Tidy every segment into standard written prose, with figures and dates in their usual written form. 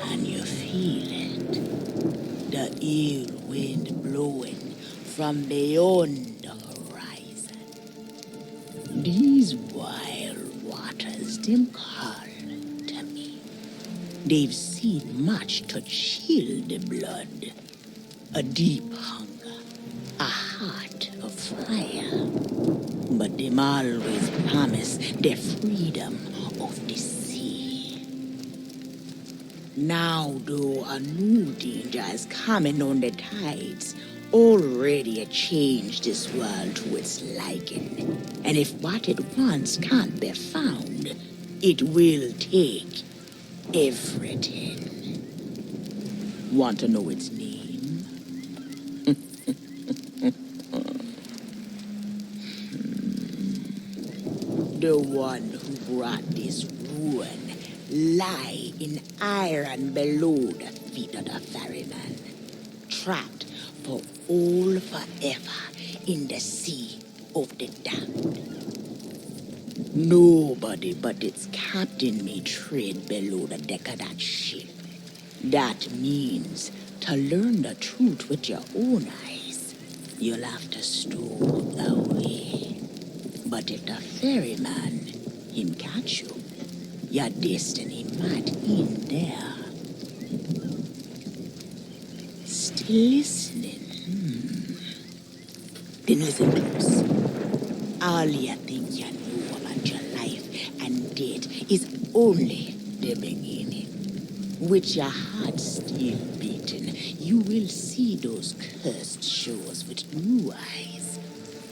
Can you feel it? The ill wind blowing from beyond the horizon. These wild waters, them call to me. They've seen much to chill the blood. A deep hunger, a heart of fire. But them always promise the freedom of the sea. Now, though, a new danger is coming on the tides, already changed this world to its liking. And if what it wants can't be found, it will take everything. Want to know its name? The one who brought this ruin lie in iron below the feet of the ferryman, trapped for all forever in the sea of the damned. Nobody but its captain may tread below the deck of that ship. That means to learn the truth with your own eyes, you'll have to stow away. But if the ferryman, him catch you, your destiny might end there. Still listening? Then listen close. All you think you know about your life and death is only the beginning. With your heart still beating, you will see those cursed shores with new eyes.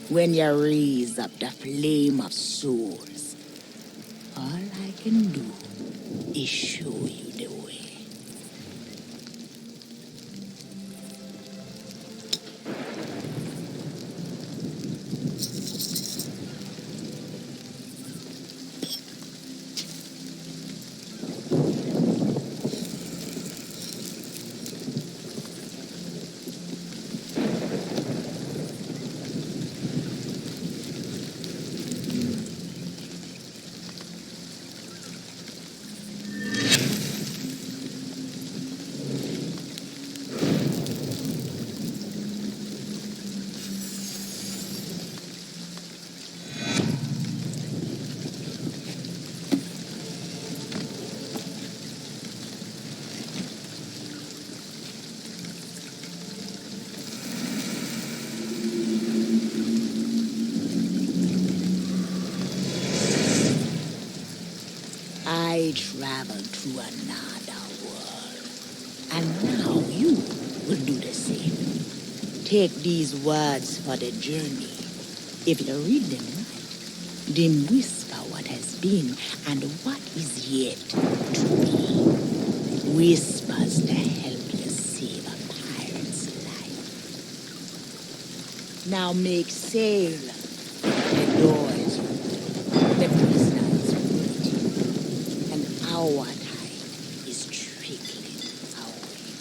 When you raise up the flame of souls, all I can do is show you the way. I traveled to another world, and now you will do the same. Take these words for the journey. If you read them right, then whisper what has been and what is yet to be. Whispers to help you save a pirate's life. Now make sail. The door is open. The prisoner is waiting. And our tide is trickling away.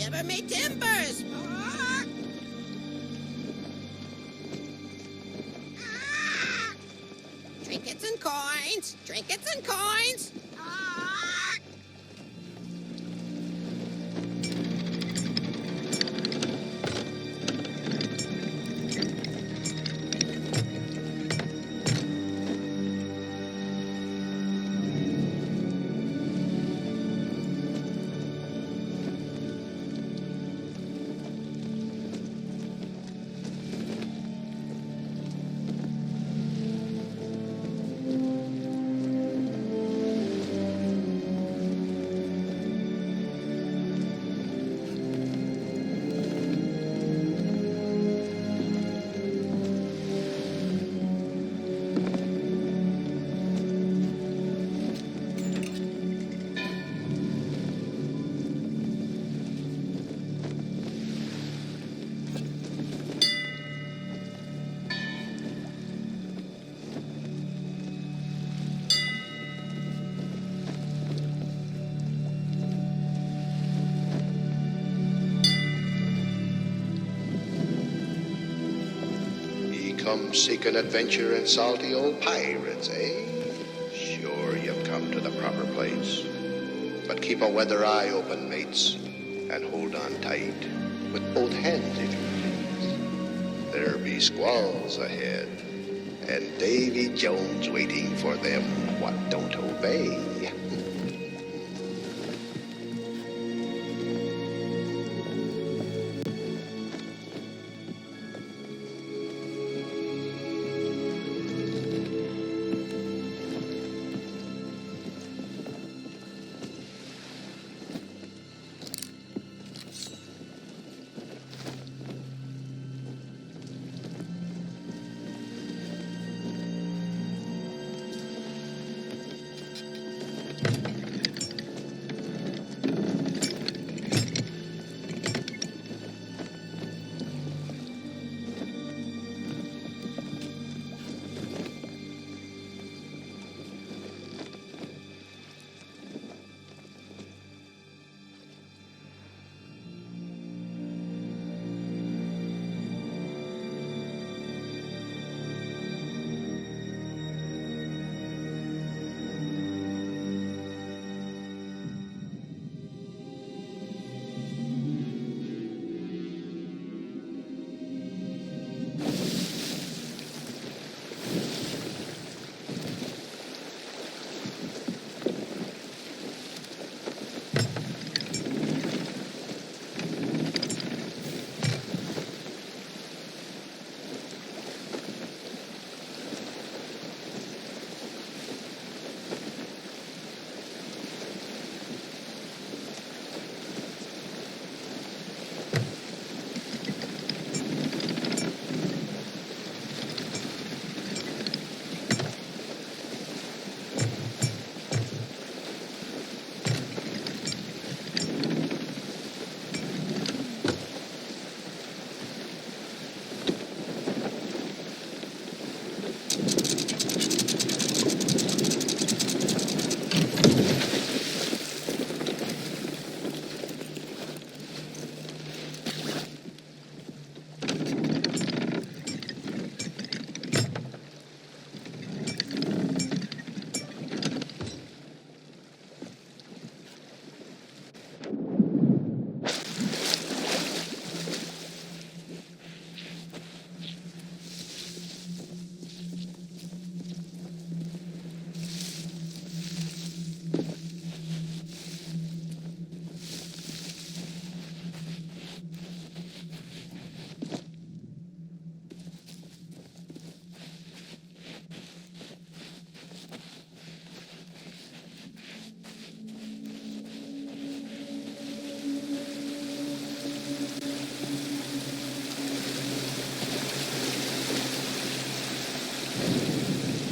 Shiver me timbers! Trinkets and coins! Trinkets and coins! Come seeking adventure and salty old pirates, eh? Sure, you've come to the proper place. But keep a weather eye open, mates, and hold on tight, with both hands, if you please. There be squalls ahead, and Davy Jones waiting for them what don't obey.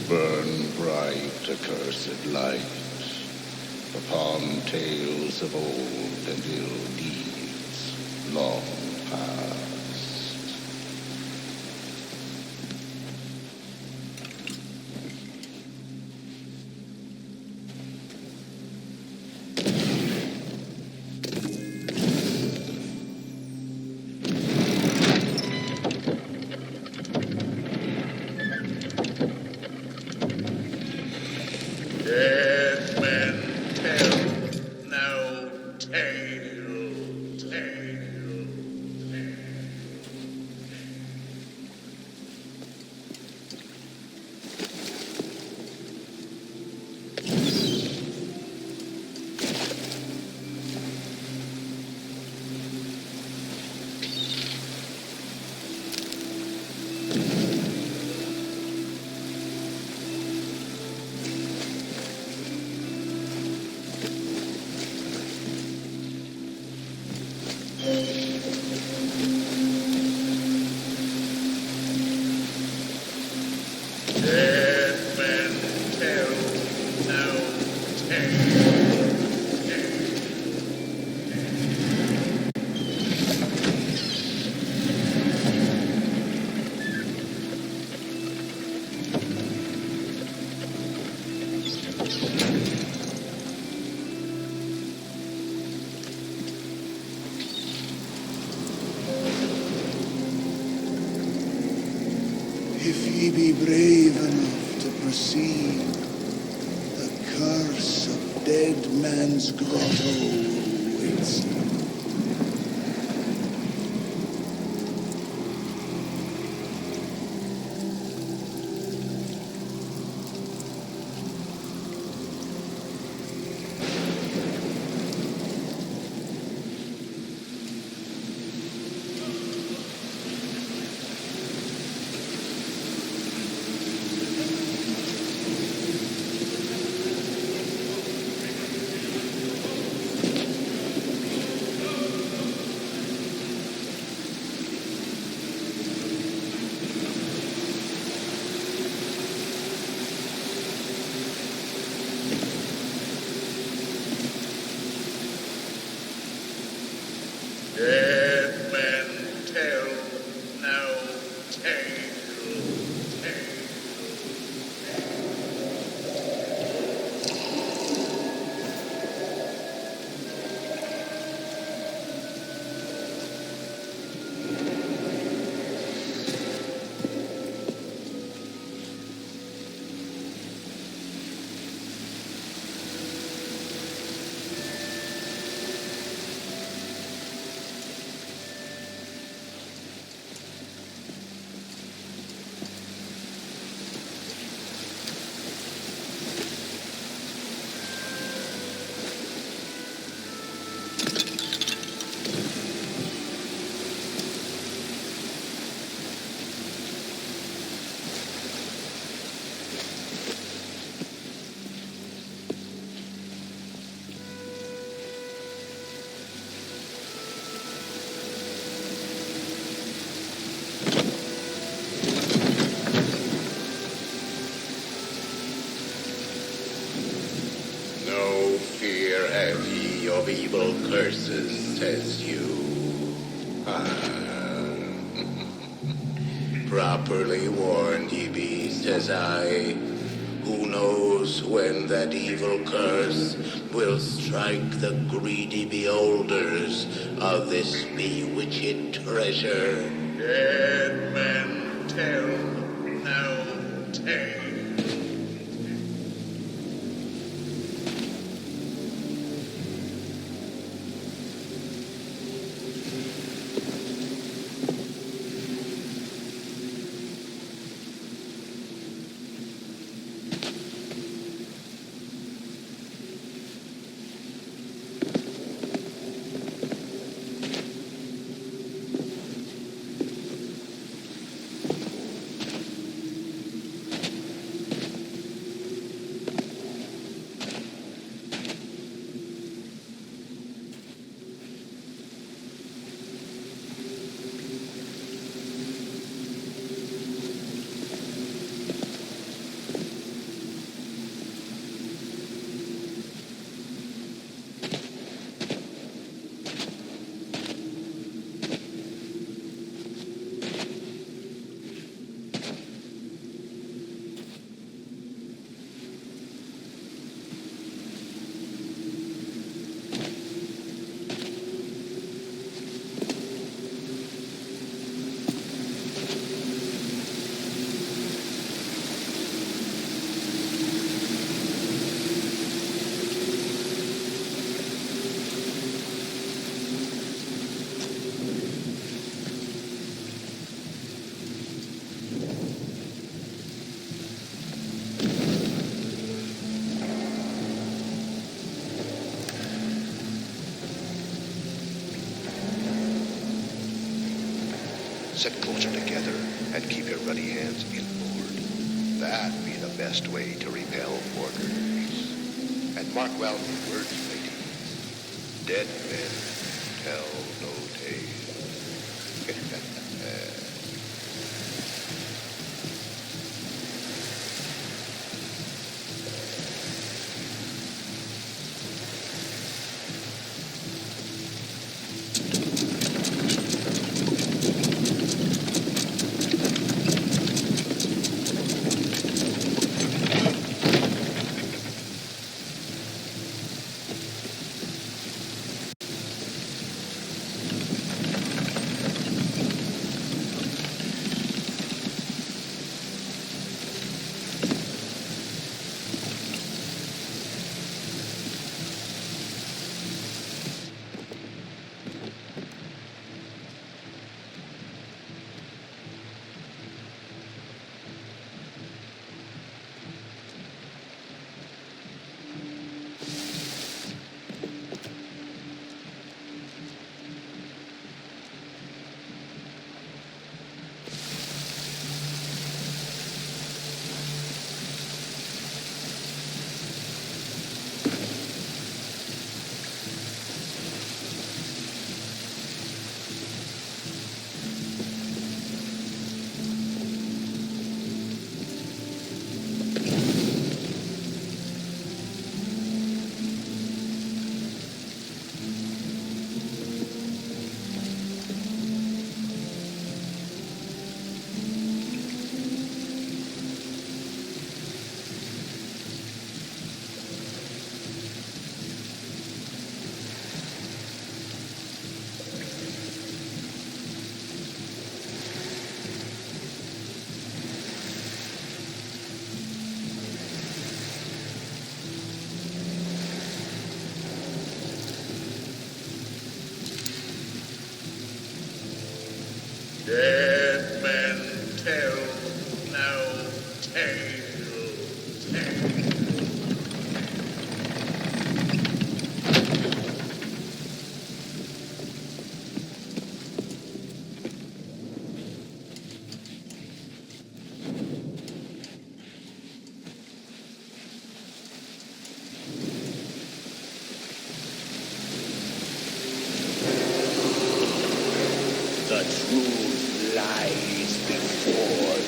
Burn bright, accursed light, upon tales of old and ill deeds long past. ye be brave enough to proceed, the curse of Dead Man's Grotto awaits you. Dead men tell no tale. No fear have ye of evil curses, says you. Properly warned ye be, says I. Who knows when that evil curse will strike the greedy beholders of this bewitched treasure? Dead men tell no tale. Sit closer together and keep your ruddy hands inboard. That be the best way to repel porkers. And mark well the words, ladies. Dead men tell no tale. Dead men tell no tale. The truth lies before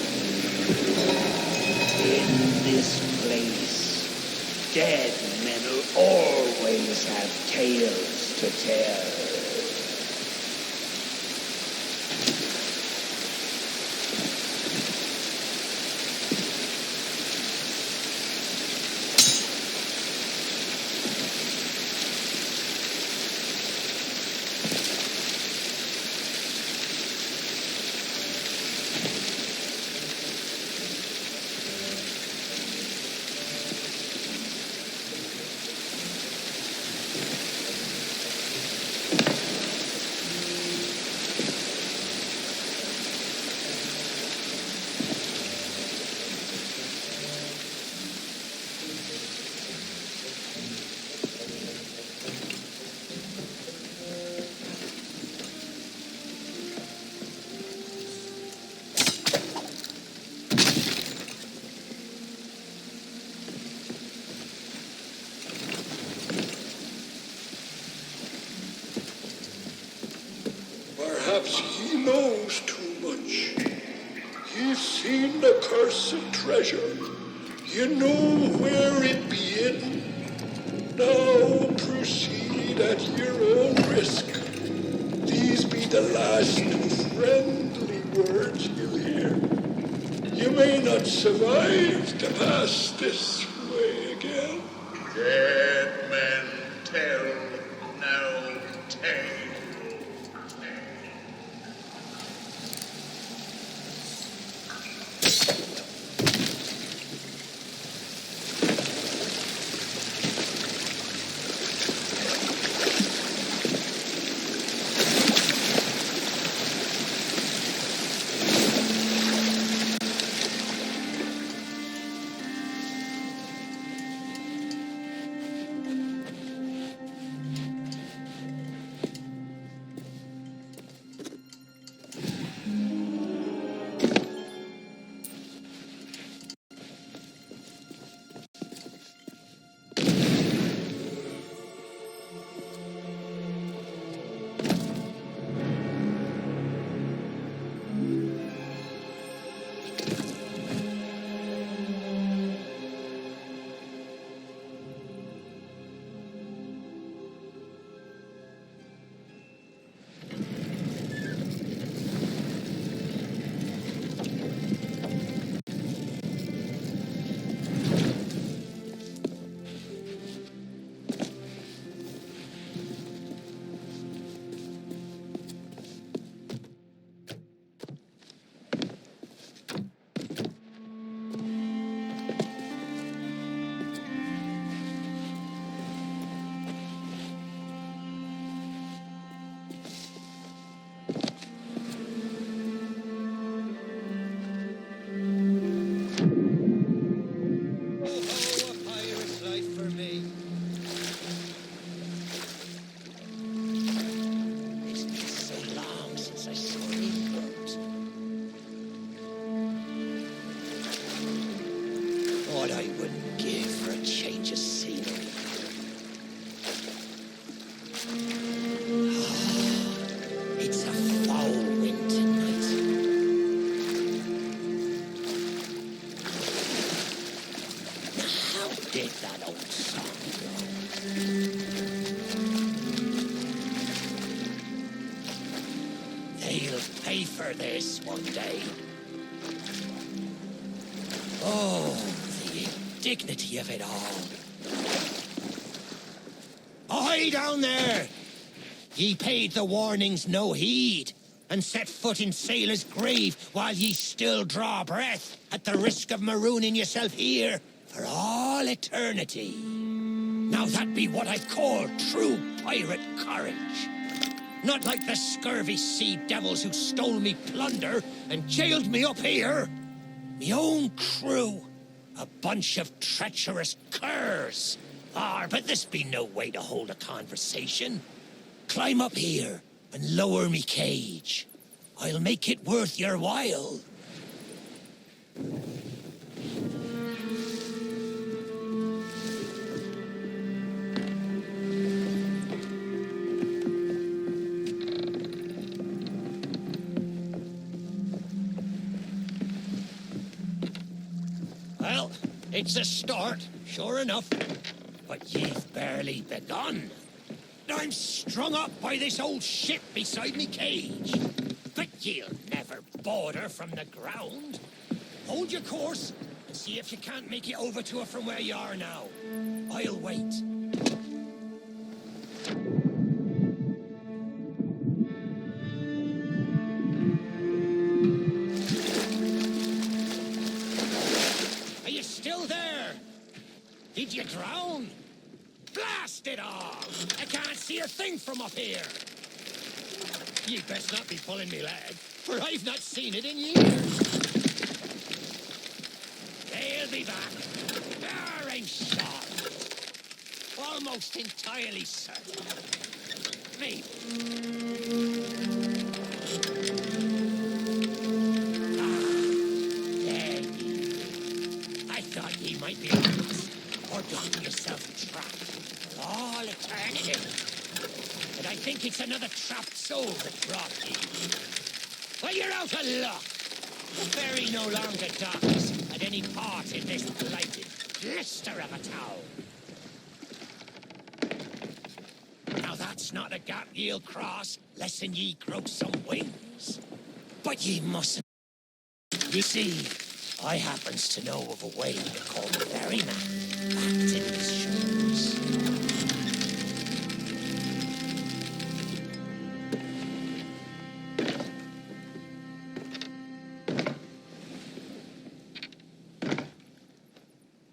you. In this place, dead men will always have tales to tell. Perhaps he knows too much. He's seen the cursed treasure. You know where it be hidden. Now proceed at your own risk. These be the last friendly words you'll hear. You may not survive to pass this way again. Dead men tell no tale. What I wouldn't give for a change of scenery. It's a foul wind tonight. Now, how did that old song go? They'll pay for this one day. Oh, the indignity of it all. Ahoy down there! Ye paid the warnings no heed, and set foot in sailor's grave while ye still draw breath, at the risk of marooning yourself here for all eternity. Now that be what I call true pirate courage. Not like the scurvy sea devils who stole me plunder and jailed me up here. Me own crew. A bunch of treacherous curs. But this be no way to hold a conversation. Climb up here and lower me cage. I'll make it worth your while. Well, it's a start, sure enough. But you've barely begun. I'm strung up by this old ship beside me cage. But you'll never board from the ground. Hold your course and see if you can't make it over to her from where you are now. I'll wait. Are you still there? Did you drown? Blast it all! I can't see a thing from up here. You'd best not be pulling me leg, for I've not seen it in years. They'll be back. I'm sure. Almost entirely certain. Maybe. There ye be. I thought ye might be lost, or gotten yourself trapped for all eternity. But I think it's another trapped soul that brought ye. Well, you're out of luck. The ferry no longer docks at any part in this blighted blister of a town. Now that's not a gap ye'll cross, lessen ye grow some wings. But ye mustn't. You see, I happens to know of a way to call the ferryman back to these shores.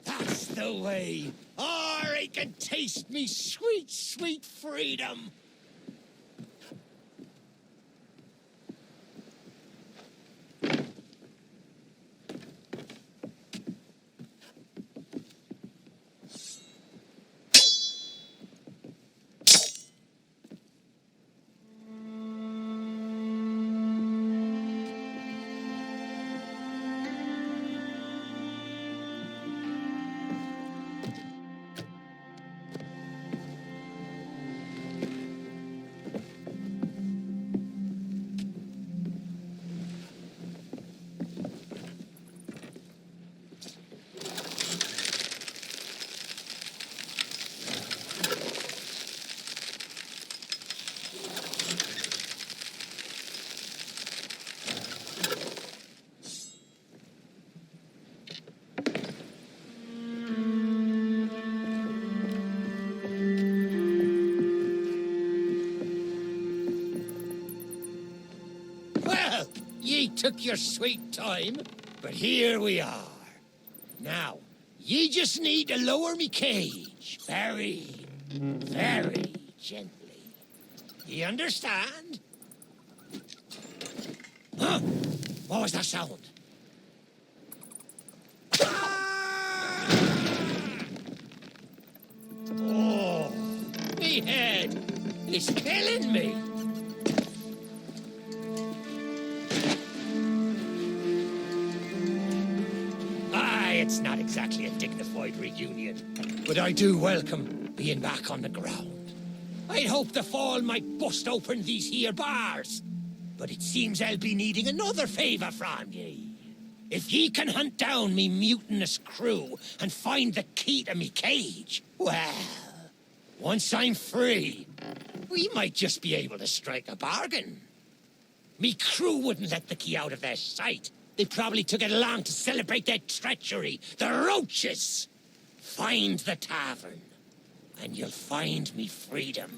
That's the way. I can taste me sweet, sweet freedom. Well, ye took your sweet time, but here we are. Now, ye just need to lower me cage very, very gently. Ye understand? Huh? What was that sound? Oh, me head is killing me. It's not exactly a dignified reunion, but I do welcome being back on the ground. I'd hoped the fall might bust open these here bars, but it seems I'll be needing another favour from ye. If ye can hunt down me mutinous crew and find the key to me cage, well, once I'm free, we might just be able to strike a bargain. Me crew wouldn't let the key out of their sight. They probably took it along to celebrate their treachery. The roaches! Find the tavern, and you'll find me freedom.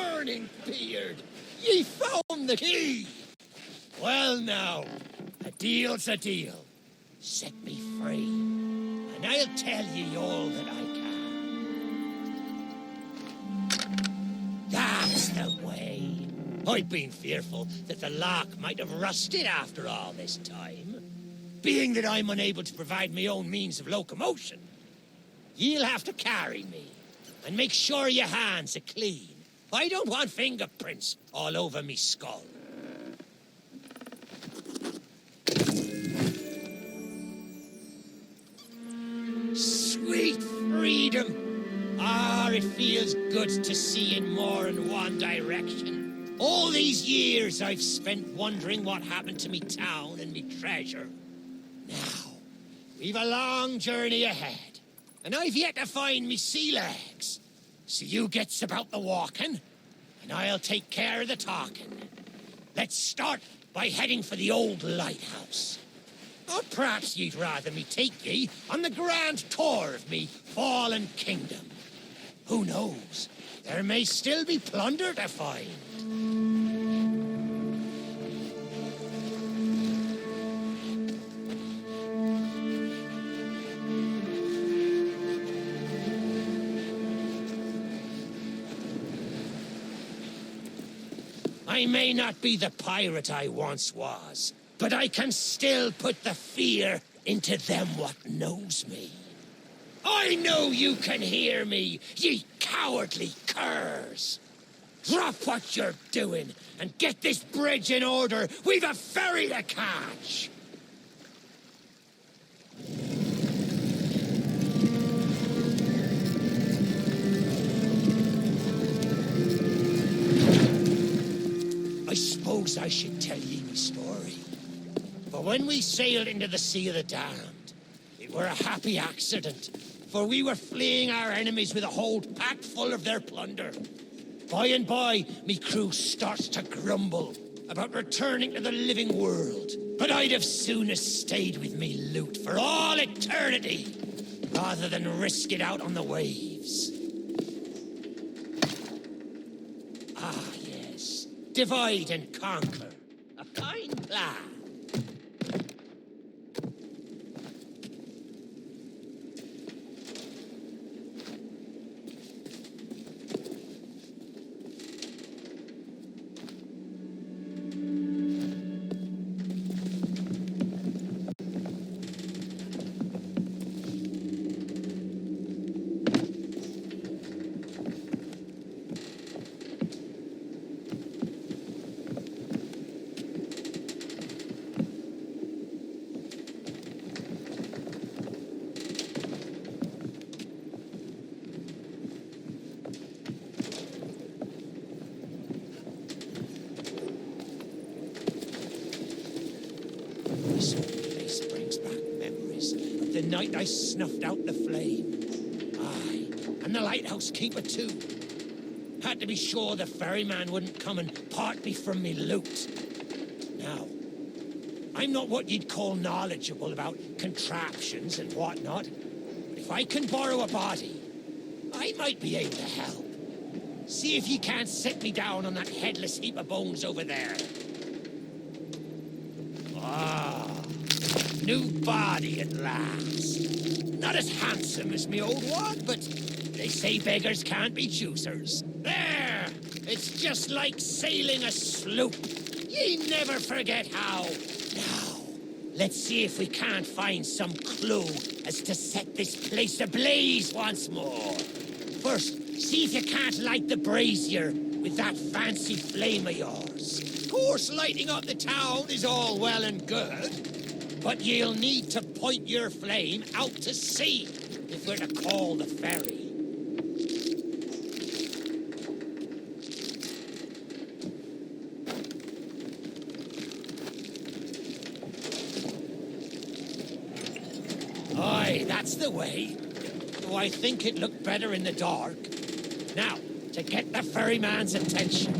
burning beard! Ye found the key! Well now, a deal's a deal. Set me free, and I'll tell ye all that I can. That's the way. I've been fearful that the lock might have rusted after all this time. Being that I'm unable to provide my own means of locomotion, you'll have to carry me, and make sure your hands are clean. I don't want fingerprints all over me skull. Sweet freedom! Ah, it feels good to see in more than one direction. All these years I've spent wondering what happened to me town and me treasure. Now, we've a long journey ahead, and I've yet to find me sea legs. So you gets about the walking, and I'll take care of the talking. Let's start by heading for the old lighthouse. Or perhaps you'd rather me take ye on the grand tour of me fallen kingdom. Who knows? There may still be plunder to find. I may not be the pirate I once was, but I can still put the fear into them what knows me. I know you can hear me, ye cowardly curs. Drop what you're doing and get this bridge in order. We've a ferry to catch. I suppose I should tell ye me story. But when we sailed into the Sea of the Damned, it were a happy accident, for we were fleeing our enemies with a hold packed full of their plunder. By and by, me crew starts to grumble about returning to the living world. But I'd have sooner stayed with me loot for all eternity, rather than risk it out on the waves. Ah, yes. Divide and conquer. A fine plan. This place brings back memories of the night I snuffed out the flame. Aye, and the lighthouse keeper too. Had to be sure the ferryman wouldn't come and part me from me loot. Now, I'm not what you'd call knowledgeable about contraptions and whatnot, but if I can borrow a body, I might be able to help. See if you can't set me down on that headless heap of bones over there. Ah, new body at last. Not as handsome as me old one, but they say beggars can't be choosers. There! It's just like sailing a sloop. Ye never forget how. Now, let's see if we can't find some clue as to set this place ablaze once more. First, see if you can't light the brazier with that fancy flame of yours. Of course, lighting up the town is all well and good, but you'll need to point your flame out to sea if we're to call the ferry. Aye, that's the way. Though I think it looked better in the dark. Now, to get the ferryman's attention.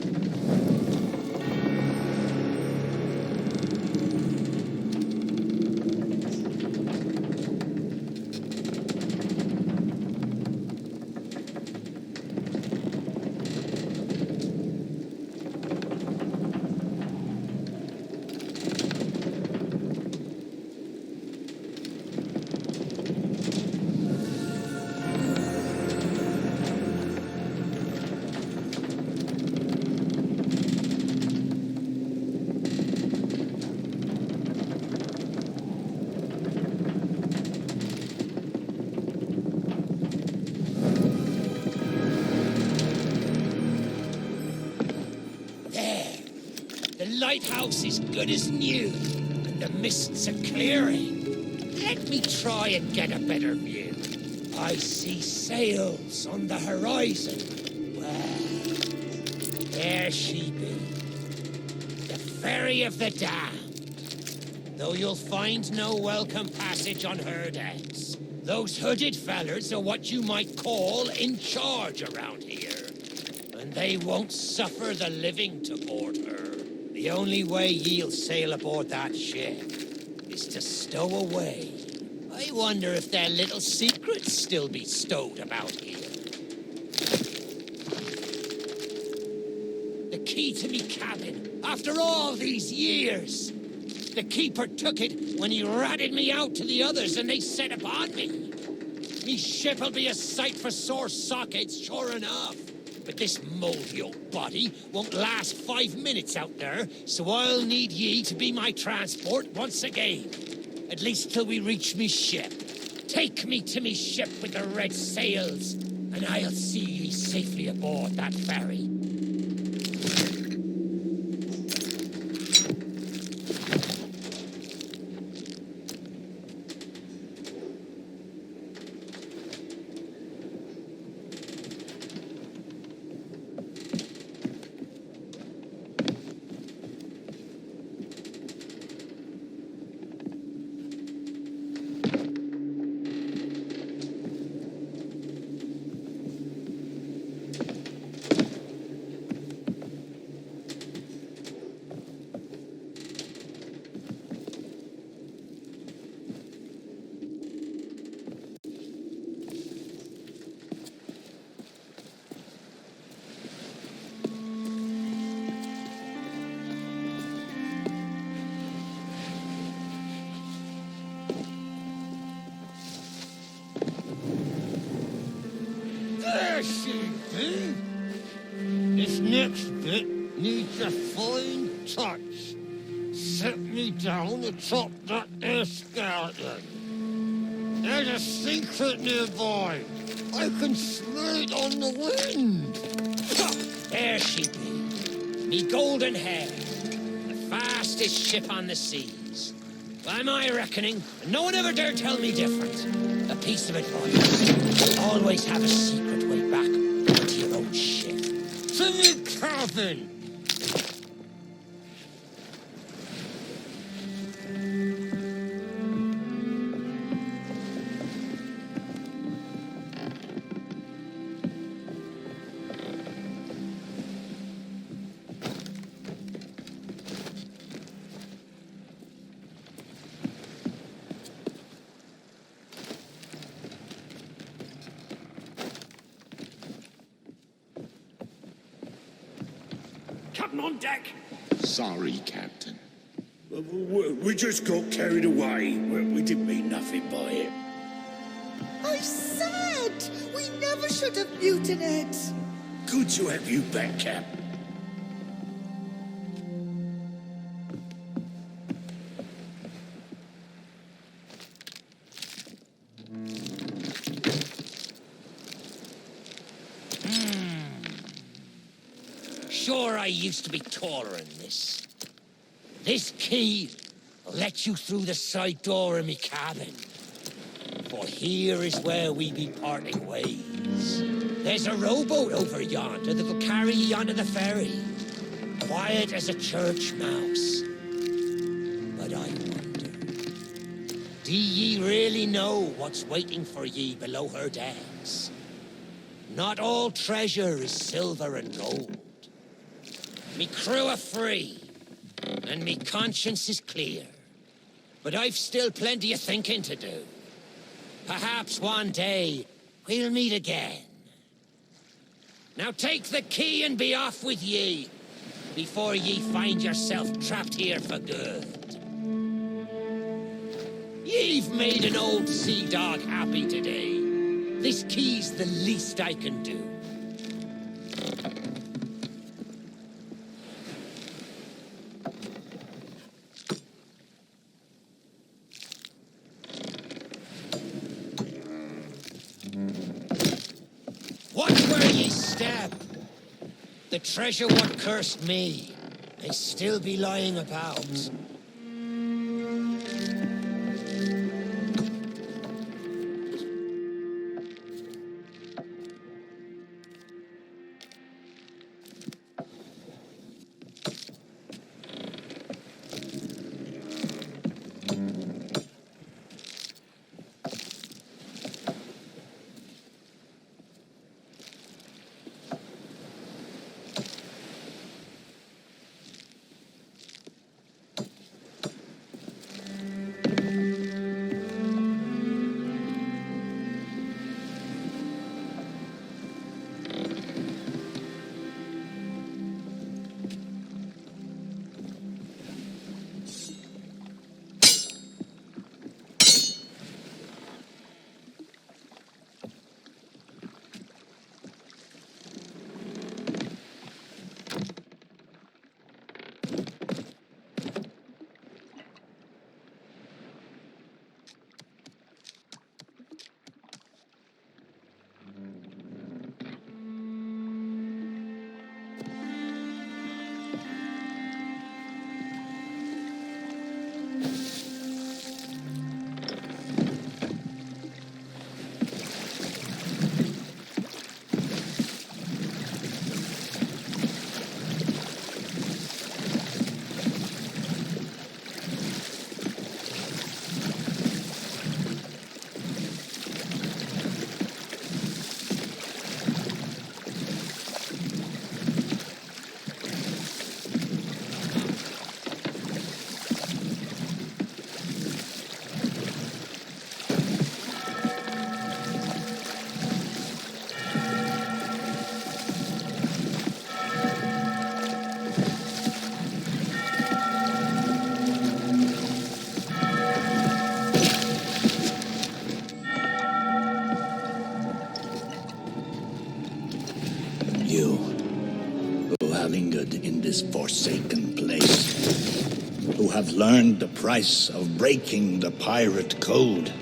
The lighthouse is good as new, and the mists are clearing. Let me try and get a better view. I see sails on the horizon. Well, there she be. The Ferry of the Damned. Though you'll find no welcome passage on her decks. Those hooded fellers are what you might call in charge around here. And they won't suffer the living to board her. The only way ye'll sail aboard that ship is to stow away. I wonder if their little secrets still be stowed about here. The key to me cabin, after all these years. The keeper took it when he ratted me out to the others and they set upon me. Me ship'll be a sight for sore sockets, sure enough. But this moldy old body won't last 5 minutes out there, so I'll need ye to be my transport once again. At least till we reach me ship. Take me to me ship with the red sails, and I'll see ye safely aboard that ferry. There she be. This next bit needs a fine touch. Set me down atop that there skeleton. There's a secret nearby. I can smell it on the wind. There she be. Me golden hair. The fastest ship on the seas. By my reckoning, no one ever dare tell me different. A piece of advice. Always have a secret way back to your own ship. To me cabin! Captain on deck! Sorry, Captain. We just got carried away. We didn't mean nothing by it. I said we never should have mutinied. Good to have you back, Cap. Sure, I used to be taller than this. This key will let you through the side door of me cabin. For here is where we be parting ways. There's a rowboat over yonder that'll carry ye onto the ferry. Quiet as a church mouse. But I wonder, do ye really know what's waiting for ye below her decks? Not all treasure is silver and gold. Me crew are free, and me conscience is clear. But I've still plenty of thinking to do. Perhaps one day we'll meet again. Now take the key and be off with ye, before ye find yourself trapped here for good. Ye've made an old sea dog happy today. This key's the least I can do. Watch where ye step. The treasure what cursed me They still be lying about. You, who have lingered in this forsaken place, who have learned the price of breaking the pirate code,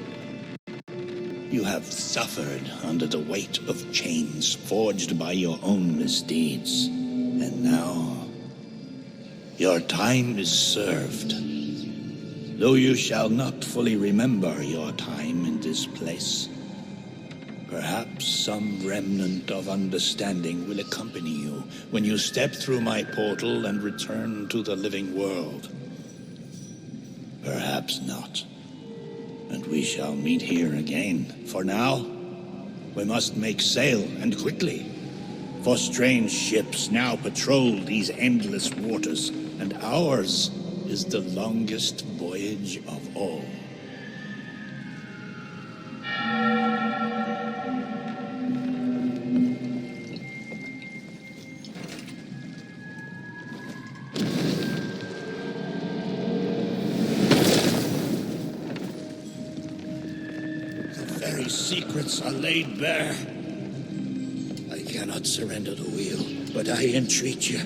you have suffered under the weight of chains forged by your own misdeeds. And now, your time is served. Though you shall not fully remember your time in this place, perhaps some remnant of understanding will accompany you when you step through my portal and return to the living world. Perhaps not. And we shall meet here again. For now, we must make sail, and quickly. For strange ships now patrol these endless waters, and ours is the longest voyage of all. Secrets are laid bare. I cannot surrender the wheel, but I entreat you,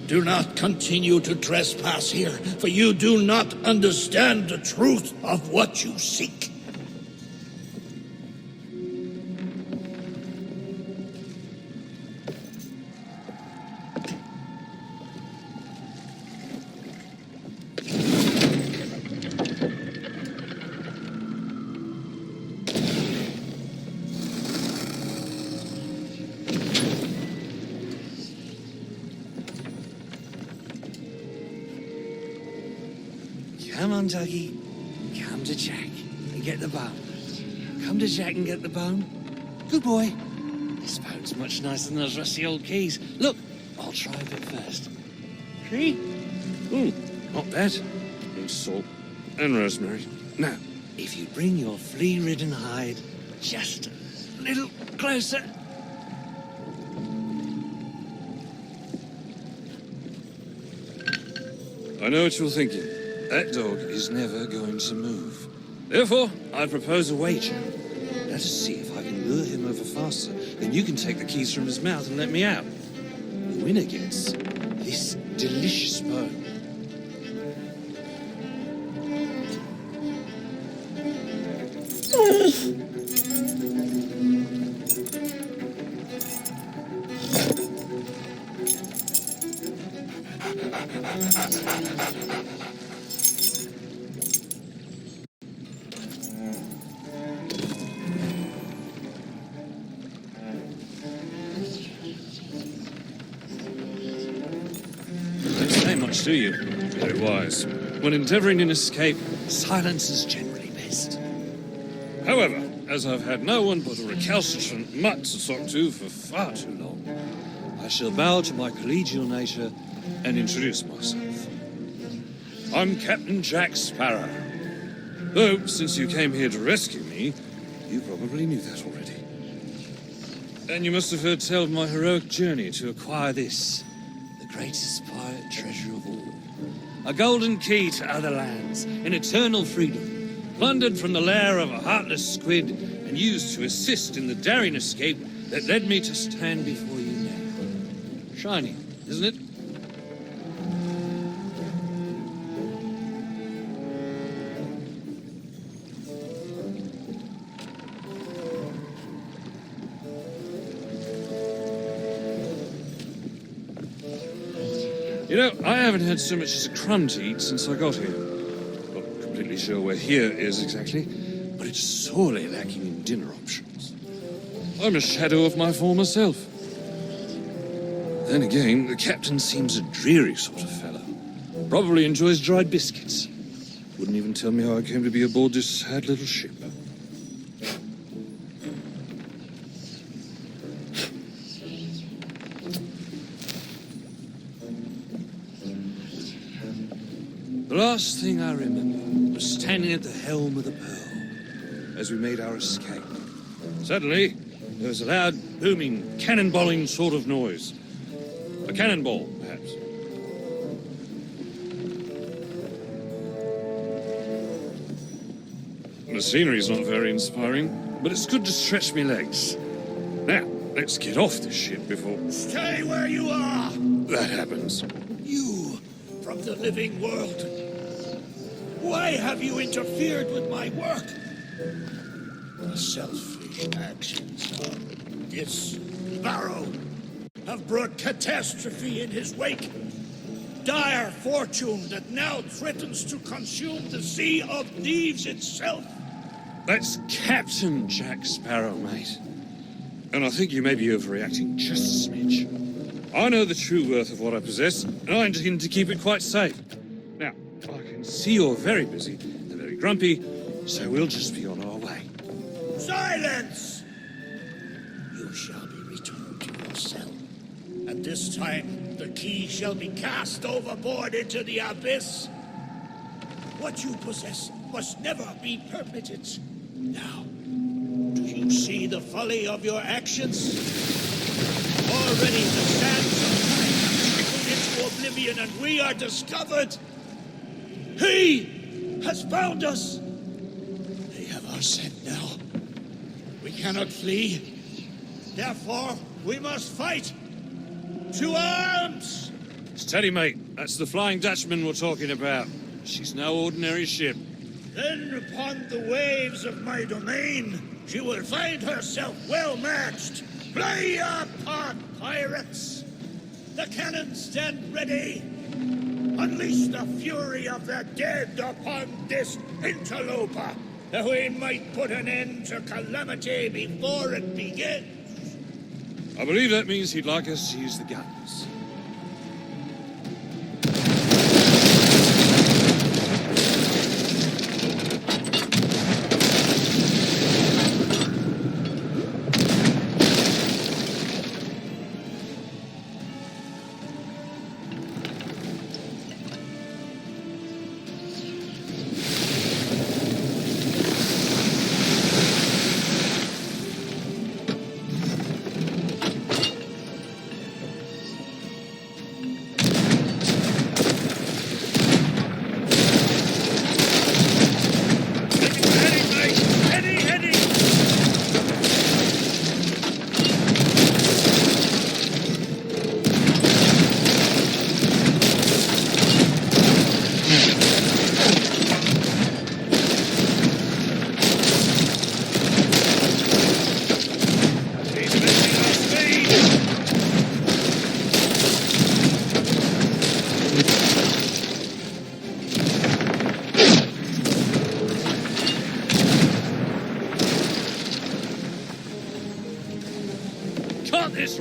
do not continue to trespass here, for you do not understand the truth of what you seek. Come on, Dougie. Come to Jack and get the bone. Come to Jack and get the bone. Good boy. This bone's much nicer than those rusty old keys. Look, I'll try a bit first. See? Not bad. Needs salt and rosemary. Now, if you bring your flea-ridden hide just a little closer. I know what you're thinking. That dog is never going to move. Therefore, I propose a wager. Let us see if I can lure him over faster, then you can take the keys from his mouth and let me out. The winner gets this delicious bone. Don't say much, do you? Very wise. When endeavouring an escape, silence is generally best. However, as I've had no one but a recalcitrant mutt to talk to for far too long, I shall bow to my collegial nature and introduce myself. I'm Captain Jack Sparrow. Though, since you came here to rescue me, you probably knew that already. And you must have heard tell of my heroic journey to acquire this, the greatest pirate treasure of all. A golden key to other lands, in eternal freedom, plundered from the lair of a heartless squid and used to assist in the daring escape that led me to stand before you now. Shiny, isn't it? You know, I haven't had so much as a crumb to eat since I got here. Not completely sure where here is exactly, but it's sorely lacking in dinner options. I'm a shadow of my former self. Then again, the captain seems a dreary sort of fellow. Probably enjoys dried biscuits. Wouldn't even tell me how I came to be aboard this sad little ship. The last thing I remember was standing at the helm of the Pearl as we made our escape. Suddenly, there was a loud, booming, cannonballing sort of noise. A cannonball, perhaps. The scenery's not very inspiring, but it's good to stretch me legs. Now, let's get off this ship before Stay where you are! that happens. You, from the living world. Why have you interfered with my work? The selfish actions of this Sparrow have brought catastrophe in his wake. Dire fortune that now threatens to consume the Sea of Thieves itself. That's Captain Jack Sparrow, mate. And I think you may be overreacting just a smidge. I know the true worth of what I possess, and I intend to keep it quite safe. Now, I can see you're very busy and very grumpy, so we'll just be on our way. Silence! You shall be returned to your cell. And this time, the key shall be cast overboard into the abyss. What you possess must never be permitted. Now, do you see the folly of your actions? Already the sands of time have trickled into oblivion, and we are discovered. He has found us. They have our scent now. We cannot flee. Therefore, we must fight. To arms! Steady, mate. That's the Flying Dutchman we're talking about. She's no ordinary ship. Then upon the waves of my domain, she will find herself well matched. Play your part, pirates! The cannons stand ready. Unleash the fury of the dead upon this interloper, that we might put an end to calamity before it begins. I believe that means he'd like us to use the guns.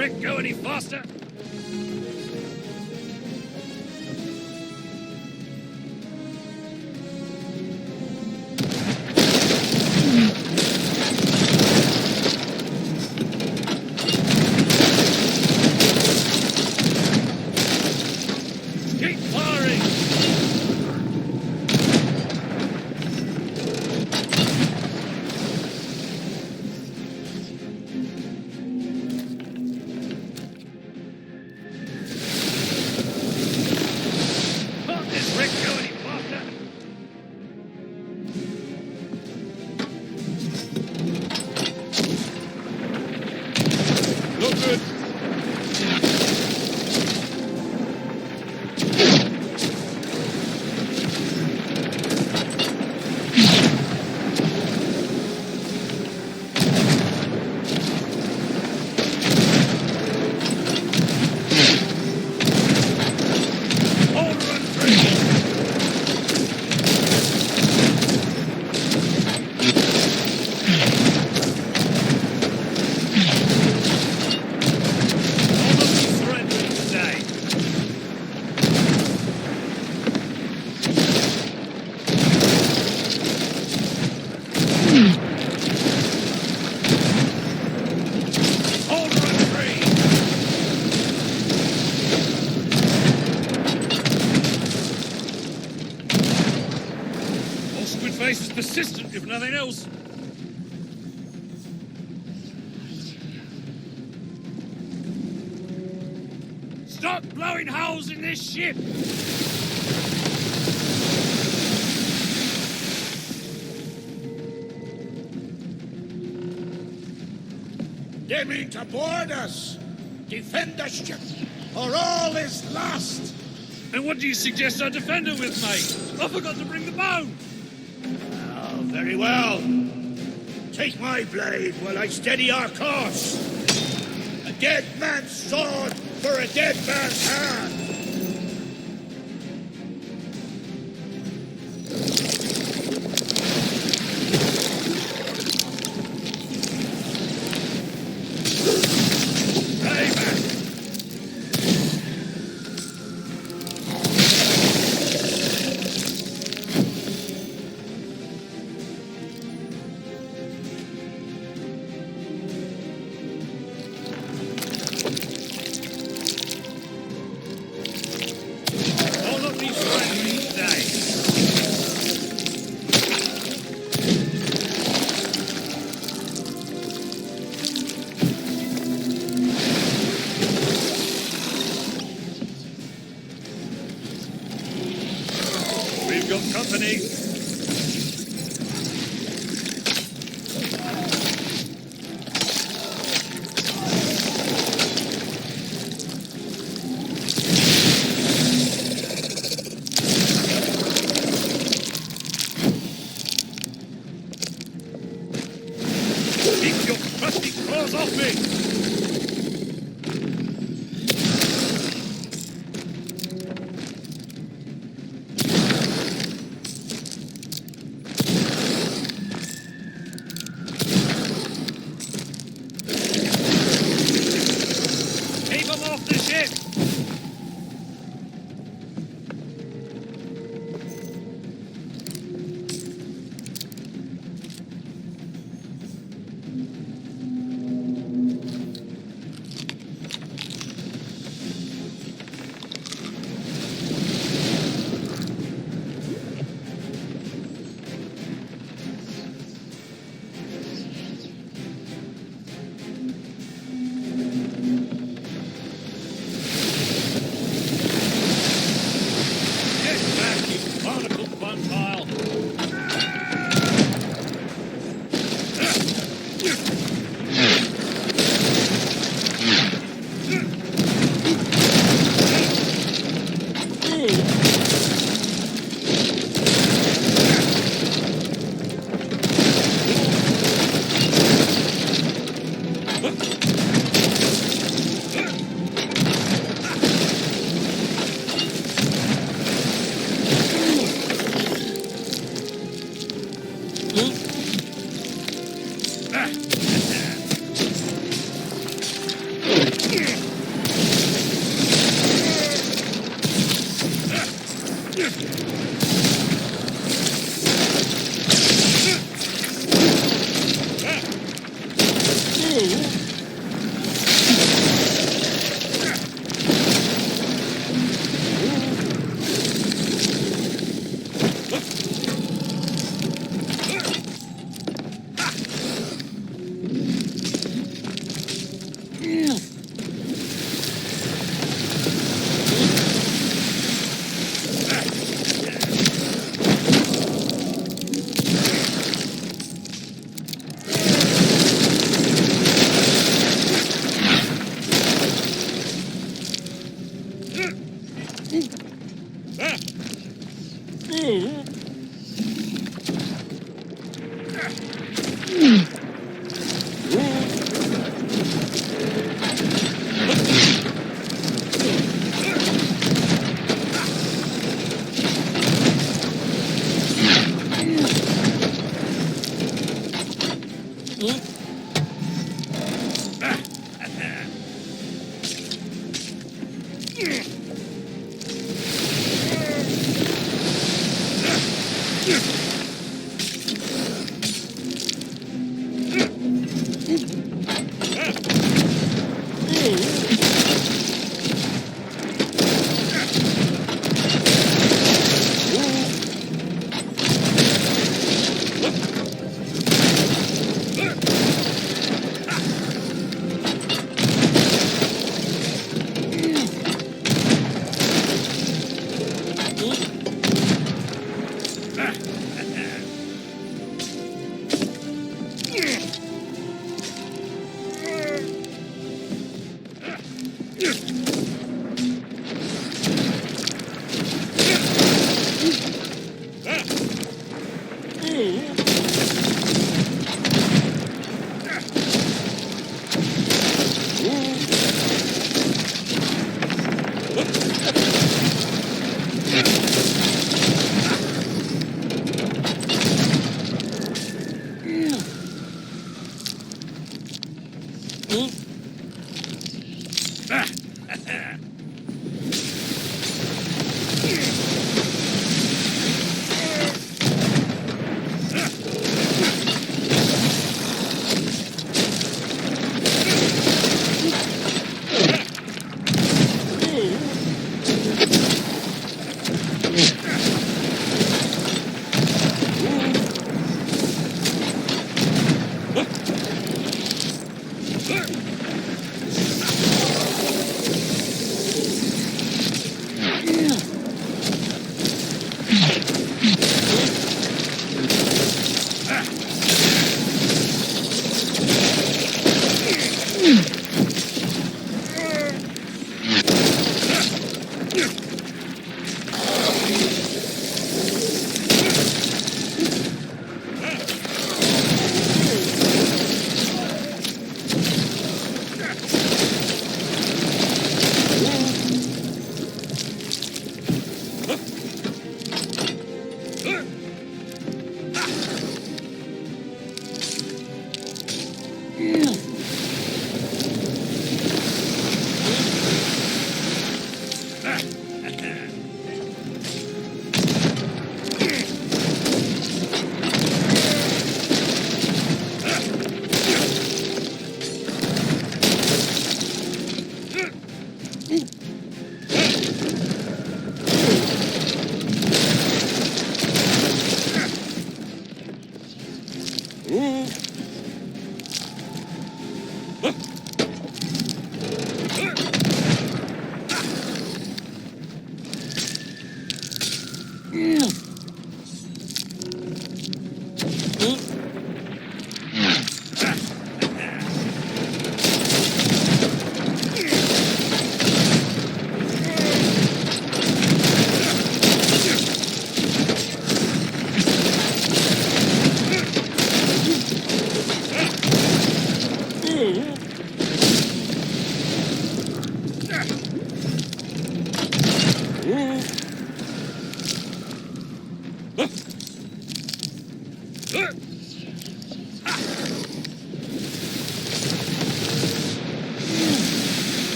trick go any faster? Keep firing! Can't this wreck go any faster? Not good. Order and three. Almost surrendering today. Order and three. Old Squidface is persistent, if nothing else. Stop blowing holes in this ship! They mean to board us. Defend the ship, or all is lost. And what do you suggest I defend her with, mate? I forgot to bring the bone! Oh, very well. Take my blade while I steady our course. A dead man's sword for a dead man's hand. Payback. I'll not be surrendering today. We've got company. Keep your crusty claws off me!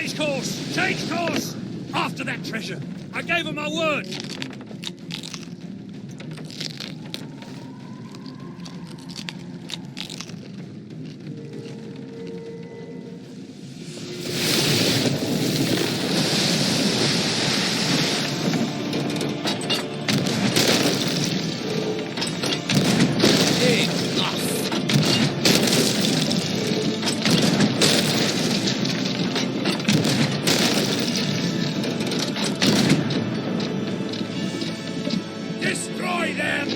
Change course! Change course! After that treasure. I gave him my word. Destroy them!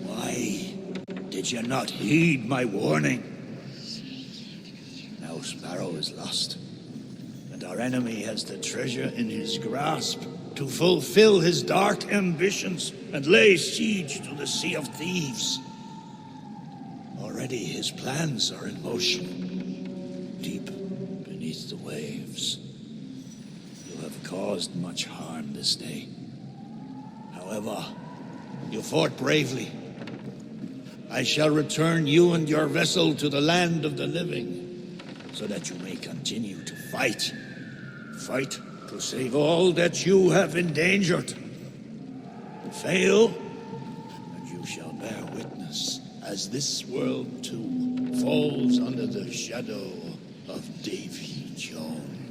Why did you not heed my warning? Now Sparrow is lost, and our enemy has the treasure in his grasp to fulfill his dark ambitions and lay siege to the Sea of Thieves. Already his plans are in motion, deep beneath the waves. You have caused much harm this day. However, you fought bravely. I shall return you and your vessel to the land of the living, so that you may continue to fight. Fight to save all that you have endangered. Fail, and you shall bear witness as this world too falls under the shadow of Davy Jones.